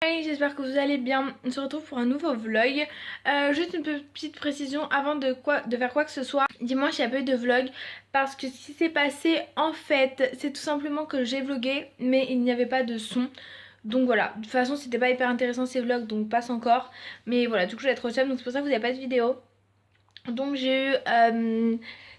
Hey, j'espère que vous allez bien. On se retrouve pour un nouveau vlog. Juste une petite précision avant de faire quoi que ce soit. Dimanche il n'y a pas eu de vlog parce que ce qui s'est passé en fait c'est tout simplement que j'ai vlogué mais il n'y avait pas de son. Donc voilà, de toute façon c'était pas hyper intéressant ces vlogs donc passe encore. Mais voilà, du coup j'allais être au seum donc c'est pour ça que vous n'avez pas de vidéo. Donc j'ai eu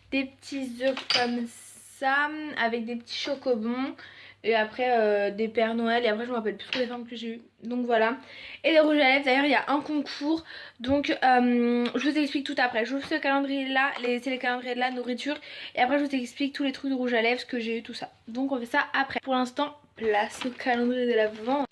des petits œufs comme ça avec des petits chocobons. Et après des Pères Noël. Et après je me rappelle plus trop les formes que j'ai eu. Donc voilà. Et les rouges à lèvres. D'ailleurs il y a un concours. Donc je vous explique tout après. Je vous fais ce calendrier là. C'est les calendriers de la nourriture. Et après je vous explique tous les trucs de rouge à lèvres. Ce que j'ai eu tout ça. Donc on fait ça après. Pour l'instant place au calendrier de l'Avent.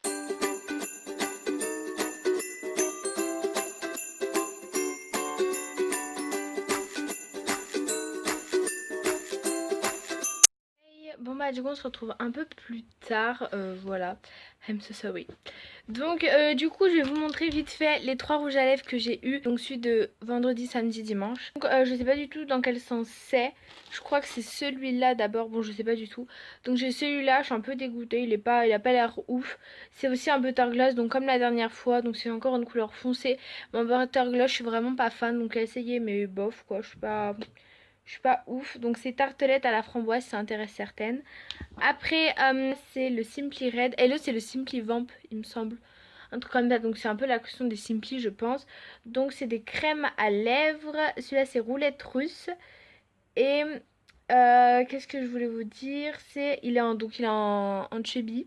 Bon bah du coup on se retrouve un peu plus tard, voilà, I'm so sorry. Donc du coup je vais vous montrer vite fait les trois rouges à lèvres que j'ai eu. Donc celui de vendredi, samedi, dimanche. Donc je sais pas du tout dans quel sens c'est. Je crois que c'est celui-là d'abord, bon je sais pas du tout. Donc j'ai celui-là, je suis un peu dégoûtée, il a pas l'air ouf. C'est aussi un butterglass, donc comme la dernière fois, donc c'est encore une couleur foncée. Mon butterglass je suis vraiment pas fan, donc à essayer mais bof quoi, je suis pas ouf. Donc c'est tartelette à la framboise, ça intéresse certaines. Après c'est le Simply Red. Et l'autre c'est le Simply Vamp il me semble. Un truc comme ça. Donc c'est un peu la question des Simply je pense. Donc c'est des crèmes à lèvres. Celui-là c'est roulette russe. Et qu'est-ce que je voulais vous dire. C'est donc il est en chubby.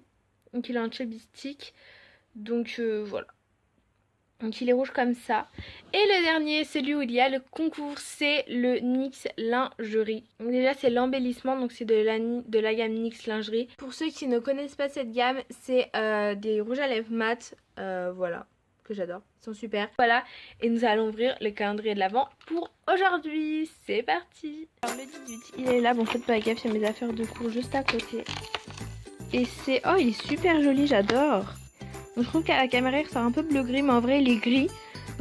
Donc il est en chubby stick. Donc voilà. Donc il est rouge comme ça. Et le dernier, celui où il y a le concours, c'est le NYX Lingerie. Donc déjà c'est l'embellissement, donc c'est de la gamme NYX Lingerie. Pour ceux qui ne connaissent pas cette gamme, c'est des rouges à lèvres mat, voilà, que j'adore, ils sont super. Voilà, et nous allons ouvrir le calendrier de l'Avent pour aujourd'hui. C'est parti. Alors le 18, il est là, bon faites pas gaffe, il y a mes affaires de cours juste à côté. Et c'est, oh il est super joli, j'adore. Donc je trouve qu'à la caméra il ressort un peu bleu gris mais en vrai il est gris.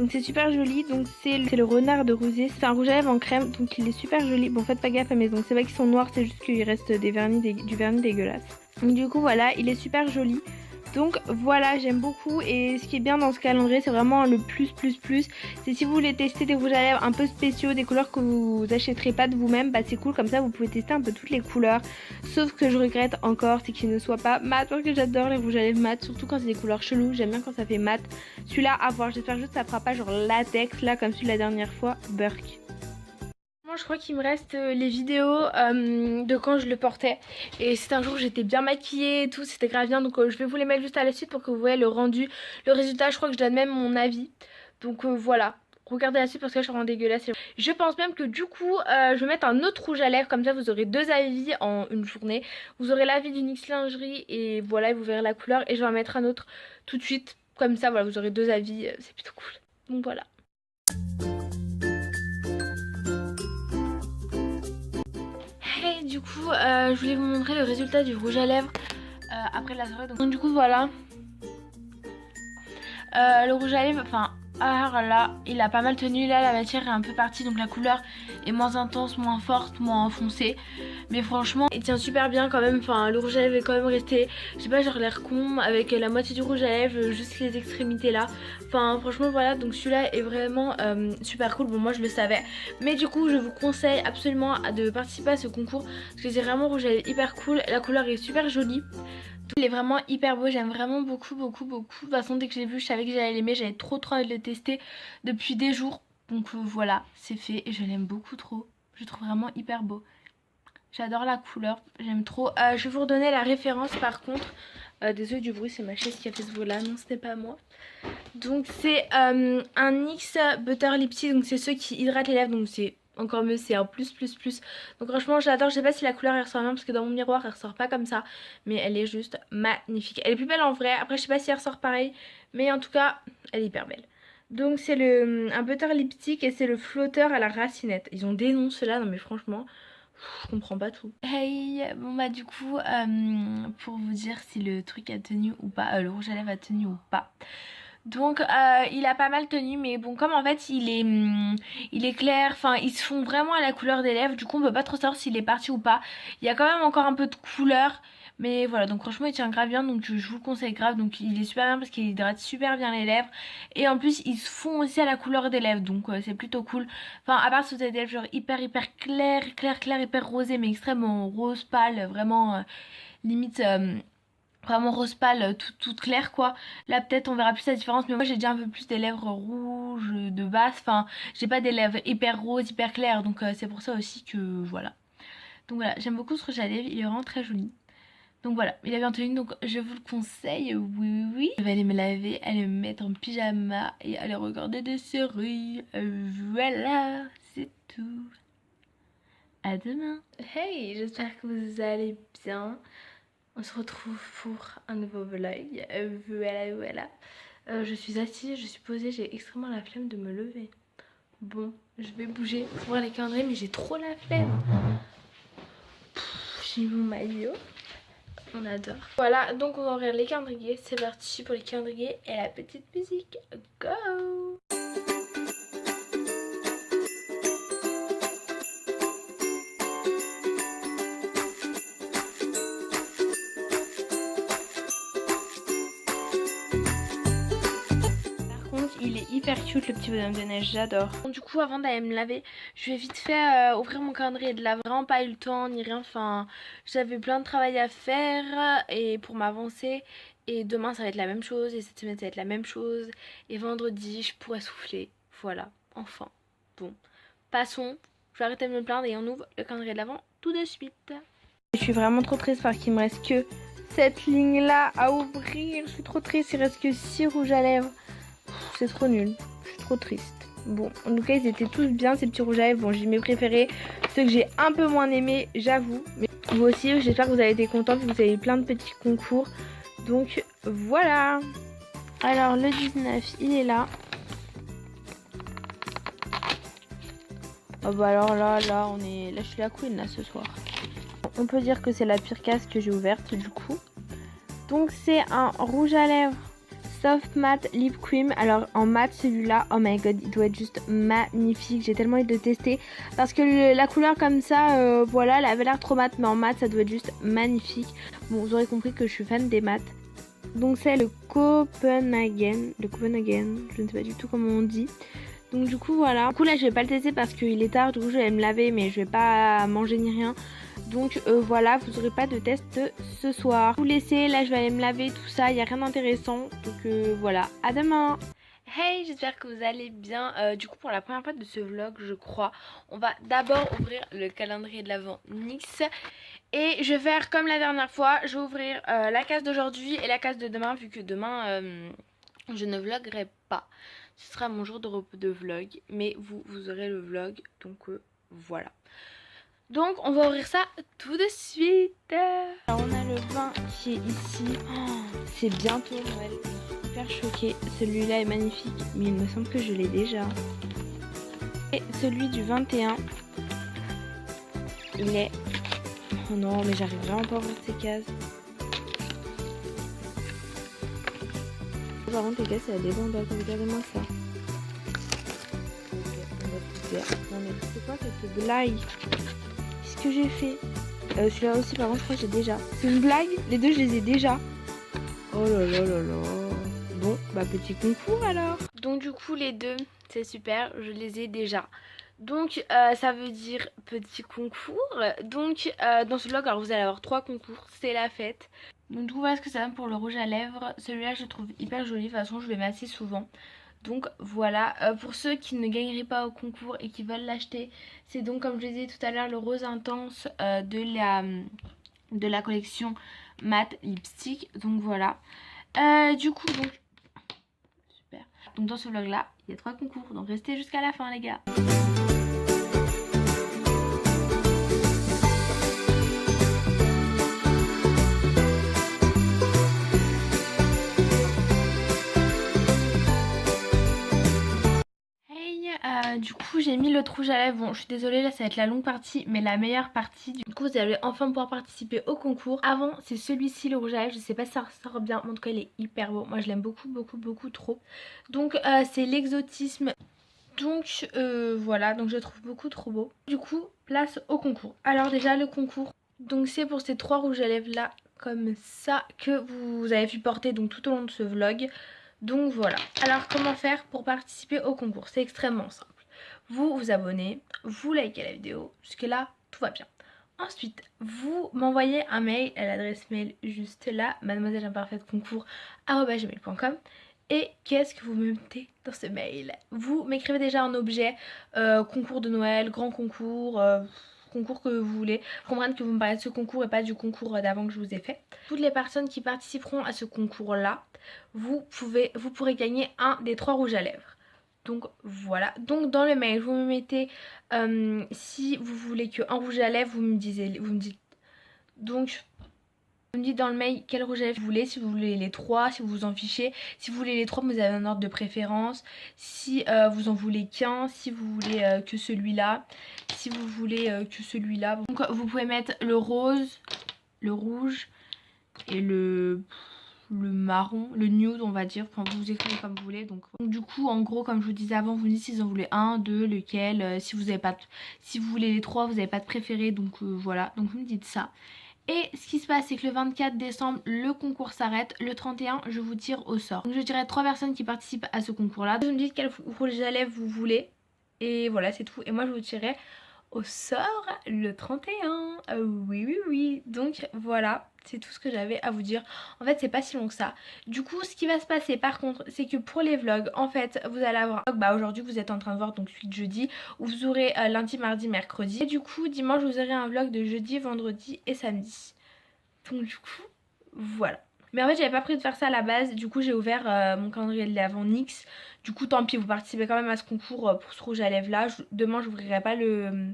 Donc c'est super joli. Donc c'est le renard de rosé. C'est un rouge à lèvres en crème donc il est super joli. Bon faites pas gaffe à mes ongles. C'est pas qu'ils sont noirs, c'est juste qu'il reste du vernis dégueulasse. Donc du coup voilà, il est super joli. Donc voilà, j'aime beaucoup. Et ce qui est bien dans ce calendrier, c'est vraiment le plus. C'est si vous voulez tester des rouges à lèvres un peu spéciaux, des couleurs que vous achèterez pas de vous-même, bah c'est cool, comme ça vous pouvez tester un peu toutes les couleurs. Sauf que je regrette encore, c'est qu'ils ne soient pas mat, parce que j'adore les rouges à lèvres mat, surtout quand c'est des couleurs cheloues. J'aime bien quand ça fait mat. Celui-là à voir, j'espère juste que ça fera pas genre latex là comme celui de la dernière fois, Burk. Moi je crois qu'il me reste les vidéos de quand je le portais. Et c'était un jour où j'étais bien maquillée et tout, c'était grave bien. Donc je vais vous les mettre juste à la suite pour que vous voyez le rendu, le résultat. Je crois que je donne même mon avis. Donc voilà, regardez la suite parce que là, je suis vraiment dégueulasse. Je pense même que du coup je vais mettre un autre rouge à lèvres. Comme ça vous aurez deux avis en une journée. Vous aurez l'avis du NYX Lingerie et voilà, et vous verrez la couleur. Et je vais en mettre un autre tout de suite. Comme ça voilà, vous aurez deux avis, c'est plutôt cool. Donc voilà. Et du coup je voulais vous montrer le résultat du rouge à lèvres après la soirée. Donc du coup voilà, le rouge à lèvres, enfin là il a pas mal tenu. Là la matière est un peu partie donc la couleur est moins intense, moins forte, moins foncée. Mais franchement il tient super bien quand même. Enfin le rouge à lèvres est quand même resté, je sais pas, genre l'air con avec la moitié du rouge à lèvres, juste les extrémités là. Enfin franchement voilà, donc celui-là est vraiment super cool. Bon moi je le savais, mais du coup je vous conseille absolument de participer à ce concours parce que c'est vraiment rouge à lèvres hyper cool. La couleur est super jolie. Il est vraiment hyper beau, j'aime vraiment beaucoup. De toute façon dès que je l'ai vu je savais que j'allais l'aimer, j'avais trop envie de le tester depuis des jours. Donc voilà, c'est fait et je l'aime beaucoup trop. Je le trouve vraiment hyper beau. J'adore la couleur, j'aime trop. Je vais vous redonner la référence par contre. Désolée du bruit, c'est ma chaise qui a fait ce bruit là, non c'était pas moi. Donc c'est un NYX Butter Lipstick, donc c'est ceux qui hydratent les lèvres, donc c'est encore mieux, c'est un plus. Donc franchement j'adore, je sais pas si la couleur elle ressort bien parce que dans mon miroir elle ressort pas comme ça. Mais elle est juste magnifique, elle est plus belle en vrai, après je sais pas si elle ressort pareil. Mais en tout cas elle est hyper belle. Donc c'est un Butter Lipstick et c'est le flotteur à la racinette. Ils ont des noms ceux-là, non mais franchement je comprends pas tout. Hey, bon bah du coup pour vous dire si le truc a tenu ou pas, le rouge à lèvres a tenu ou pas. Donc il a pas mal tenu, mais bon comme en fait il est clair, enfin ils se font vraiment à la couleur des lèvres, du coup on peut pas trop savoir s'il est parti ou pas. Il y a quand même encore un peu de couleur, Mais voilà, donc franchement il tient grave bien, donc je vous le conseille grave. Donc il est super bien parce qu'il hydrate super bien les lèvres. Et en plus ils se font aussi à la couleur des lèvres, donc c'est plutôt cool. Enfin à part si vous avez des lèvres genre hyper clair, hyper rosé, mais extrêmement rose pâle, vraiment limite... vraiment rose pâle, toute claire quoi. Là peut-être on verra plus la différence, mais moi j'ai déjà un peu plus des lèvres rouges de base. Enfin j'ai pas des lèvres hyper roses, hyper claires, donc c'est pour ça aussi que voilà. Donc voilà, j'aime beaucoup ce rouge à lèvres, il est vraiment très joli. Donc voilà, il a bientôt une, donc je vous le conseille, oui. Je vais aller me laver, aller me mettre en pyjama et aller regarder des séries. Voilà, c'est tout. À demain. Hey, j'espère que vous allez bien. On se retrouve pour un nouveau vlog. Voilà. Je suis assise, je suis posée, j'ai extrêmement la flemme de me lever. Bon, je vais bouger pour voir les calendriers, mais j'ai trop la flemme. J'ai mon maillot. On adore. Voilà, donc on va ouvrir les calendriers. C'est parti pour les calendriers et la petite musique. Go! Il est hyper cute le petit bonhomme de neige, j'adore. Bon, du coup avant d'aller me laver, je vais vite fait ouvrir mon calendrier. De là vraiment pas eu le temps ni rien, enfin j'avais plein de travail à faire et pour m'avancer. Et demain ça va être la même chose et cette semaine ça va être la même chose. Et vendredi je pourrais souffler, voilà, enfin. Bon, passons, je vais arrêter de me plaindre et on ouvre le calendrier de l'avant tout de suite. Je suis vraiment trop triste parce qu'il me reste que cette ligne là à ouvrir. Je suis trop triste, il reste que 6 rouges à lèvres. C'est trop nul, je suis trop triste. Bon, en tout cas ils étaient tous bien ces petits rouges à lèvres. Bon, j'ai mes préférés, ceux que j'ai un peu moins aimés, j'avoue. Mais vous aussi, j'espère que vous avez été contents, que vous avez eu plein de petits concours. Donc voilà. Alors le 19, il est là. Oh bah alors là je suis la queen là ce soir. On peut dire que c'est la pire case que j'ai ouverte du coup. Donc c'est un rouge à lèvres Soft Matte Lip Cream. Alors en matte celui-là, oh my god, il doit être juste magnifique. J'ai tellement envie de le tester parce que la couleur comme ça, voilà, elle avait l'air trop matte, mais en matte ça doit être juste magnifique. Bon, vous aurez compris que je suis fan des mattes. Donc c'est le Copenhagen, je ne sais pas du tout comment on dit. Donc du coup voilà. Du coup là je vais pas le tester parce qu'il est tard, du coup je vais me laver, mais je vais pas manger ni rien. Donc voilà, vous n'aurez pas de test ce soir. Vous laissez, là je vais aller me laver, tout ça, il n'y a rien d'intéressant. Donc voilà, à demain. Hey, j'espère que vous allez bien. Du coup pour la première fois de ce vlog, je crois, on va d'abord ouvrir le calendrier de l'Avent NYX. Et je vais faire comme la dernière fois, je vais ouvrir la case d'aujourd'hui et la case de demain, vu que demain je ne vloguerai pas. Ce sera mon jour de vlog, mais vous aurez le vlog, donc voilà. Donc on va ouvrir ça tout de suite. Alors on a le 20 qui est ici. Oh, c'est bientôt Noël, je suis hyper choquée. Celui-là est magnifique, mais il me semble que je l'ai déjà. Et celui du 21, il est... Oh non, mais j'arrive vraiment pas à ouvrir ces cases. Par contre les gars, c'est la débandade, regardez-moi ça. Non mais c'est quoi cette blague? Qu'est-ce que j'ai fait? Celui-là aussi par contre je crois que j'ai déjà. C'est une blague? Les deux je les ai déjà. Oh là là là là. Bon bah petit concours alors. Donc du coup les deux c'est super, je les ai déjà. Donc ça veut dire petit concours. Donc dans ce vlog alors vous allez avoir 3 concours, c'est la fête. Donc du coup voilà ce que ça donne pour le rouge à lèvres. Celui-là je le trouve hyper joli, de toute façon je le mets assez souvent. Donc voilà, pour ceux qui ne gagneraient pas au concours et qui veulent l'acheter, c'est donc comme je disais tout à l'heure le rose intense de la collection matte lipstick. Donc voilà, du coup donc super. Donc dans ce vlog là il y a 3 concours, donc restez jusqu'à la fin les gars. Du coup j'ai mis le rouge à lèvres. Bon je suis désolée, là ça va être la longue partie, mais la meilleure partie. Du coup vous allez enfin pouvoir participer au concours. Avant c'est celui-ci le rouge à lèvres, je sais pas si ça ressort bien, mais en tout cas il est hyper beau. Moi je l'aime beaucoup trop. Donc c'est l'exotisme. Donc voilà, donc je le trouve beaucoup trop beau. Du coup place au concours. Alors déjà le concours, donc c'est pour ces 3 rouges à lèvres là comme ça que vous avez vu porter donc tout au long de ce vlog. Donc voilà. Alors comment faire pour participer au concours? C'est extrêmement simple. Vous vous abonnez, vous likez la vidéo, jusque là tout va bien. Ensuite, vous m'envoyez un mail à l'adresse mail juste là, mademoiselleimparfaiteconcours@gmail.com. Et qu'est-ce que vous me mettez dans ce mail? Vous m'écrivez déjà un objet, concours de Noël, grand concours, concours que vous voulez. Je comprends que vous me parlez de ce concours et pas du concours d'avant que je vous ai fait. Toutes les personnes qui participeront à ce concours là, vous pourrez gagner un des 3 rouges à lèvres. Donc voilà, donc dans le mail vous me mettez si vous voulez qu'un rouge à lèvres, vous me dites donc vous me dites dans le mail quel rouge à lèvres vous voulez, si vous voulez les 3, si vous vous en fichez, si vous voulez les 3 vous avez un ordre de préférence, si vous en voulez qu'un, si vous voulez que celui-là, si vous voulez que celui-là. Donc vous pouvez mettre le rose, le rouge et le marron, le nude on va dire, enfin vous écrivez comme vous voulez. Donc du coup en gros comme je vous disais avant, vous me dites si vous en voulez un, deux, lequel, si vous avez pas si vous voulez les 3 vous n'avez pas de préféré, donc voilà, donc vous me dites ça. Et ce qui se passe c'est que le 24 décembre le concours s'arrête, le 31 je vous tire au sort. Donc je dirais 3 personnes qui participent à ce concours là. Vous me dites quel rouge à lèvres vous voulez et voilà c'est tout, et moi je vous tirerai au sort le 31. Oui. Donc voilà, c'est tout ce que j'avais à vous dire. En fait c'est pas si long que ça. Du coup ce qui va se passer par contre c'est que pour les vlogs en fait vous allez avoir aujourd'hui vous êtes en train de voir donc celui de jeudi où vous aurez lundi, mardi, mercredi. Et du coup dimanche vous aurez un vlog de jeudi, vendredi et samedi. Donc du coup voilà. Mais en fait j'avais pas prévu de faire ça à la base, du coup j'ai ouvert mon calendrier de l'avant Nix. Du coup tant pis, vous participez quand même à ce concours pour ce rouge à lèvres là. Demain j'ouvrirai pas le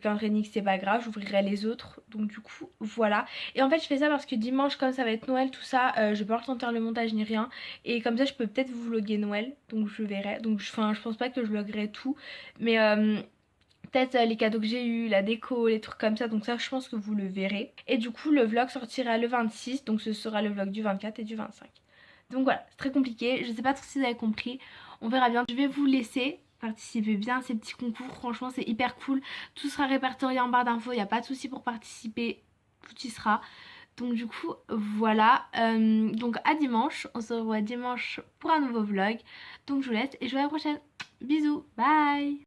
calendrier Nix, c'est pas grave, j'ouvrirai les autres. Donc du coup voilà. Et en fait je fais ça parce que dimanche comme ça va être Noël tout ça, je vais pas le temps de faire le montage ni rien. Et comme ça je peux peut-être vous vlogger Noël, donc je verrai. Donc je pense pas que je vloggerai tout, mais peut-être les cadeaux que j'ai eu, la déco, les trucs comme ça, donc ça je pense que vous le verrez. Et du coup le vlog sortira le 26, donc ce sera le vlog du 24 et du 25. Donc voilà, c'est très compliqué, je sais pas trop si vous avez compris, on verra bien. Je vais vous laisser participer bien à ces petits concours, franchement c'est hyper cool. Tout sera répertorié en barre d'infos, il n'y a pas de souci pour participer, tout y sera. Donc du coup voilà, donc à dimanche, on se revoit dimanche pour un nouveau vlog. Donc je vous laisse et je vous dis à la prochaine, bisous, bye.